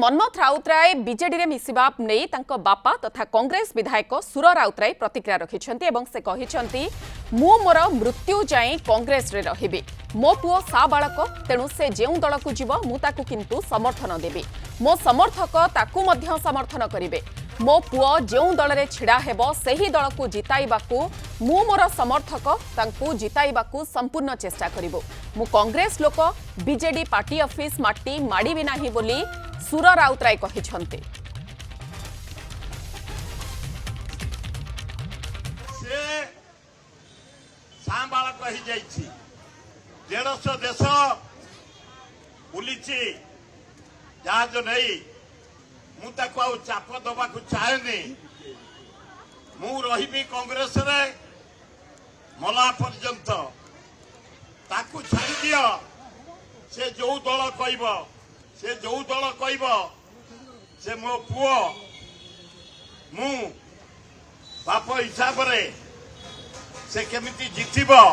Manmath Routray BJD रे मिसिबा नहीं तांको बापा तथा कांग्रेस विधायक सुर राउतराय प्रतिक्रिया रखिछन्ती एवं से कहिछन्ती मु मोर मृत्यु जाए कांग्रेस रे रहिबी मो पुओ सा बालक तेणु से जेउ दल को जीव मु ताकू किंतु समर्थन देबी मो समर्थक ताकू मध्य समर्थन करिवे मो पुओ जेउ दल रे छिड़ा हेबो सही दल को जिताइबाकू मु मोर समर्थक तांकू जिताइबाकू संपूर्ण चेष्टा करिवो मु कांग्रेस लोक बीजेडी पार्टी ऑफिस माटी माडिबी नाही बोली सुर राउतराय कहिछन्ते। से सांबाळ कहि जाइछि 150 देश बुलिछि जहाज नहीं मु ताको आ चाप दबा को चाहेनी मु रहिबी कांग्रेस रे मला पर्यंत ताकू छाड़ी दियो से जो दल कहब से जो दल कहब से मो पुओ मु बाप हिसाब रे से केमिति जितिबो